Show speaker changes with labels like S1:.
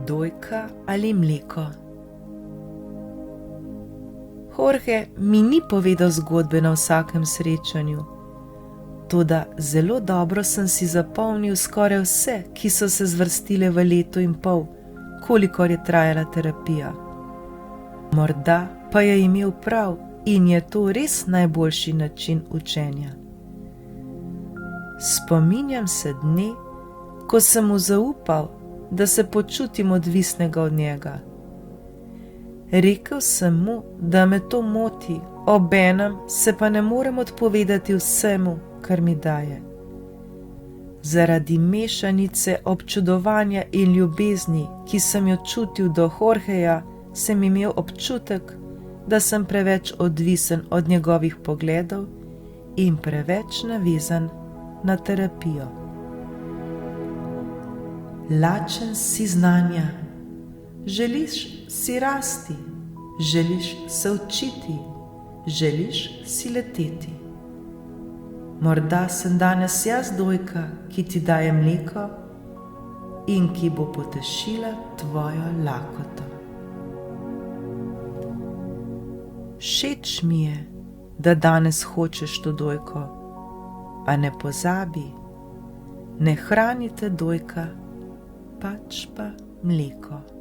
S1: Dojka ali mleko? Jorge mi ni povedal zgodbe na vsakem srečanju, toda zelo dobro sem si zapomnil skoraj vse, ki so se zvrstile v 1,5 leta, kolikor je trajala terapija. Morda pa je imel prav in je to res najboljši način učenja. Spominjam se dne, ko sem mu zaupal, da se počutim odvisnega od njega. Rekel sem mu, da me to moti, obenem se pa ne morem odpovedati vsemu, kar mi daje. Zaradi mešanice občudovanja in ljubezni, ki sem jo čutil do Jorgeja, sem imel občutek, da sem preveč odvisen od njegovih pogledov in preveč navezan na terapijo. Lačen si znanja, želiš si rasti, želiš se učiti, želiš si leteti. Morda sem danes jaz dojka, ki ti daje mleko in ki bo potešila tvojo lakoto. Všeč mi je, da danes hočeš to dojko, a ne pozabi, ne hranite dojka, pač pa mleko.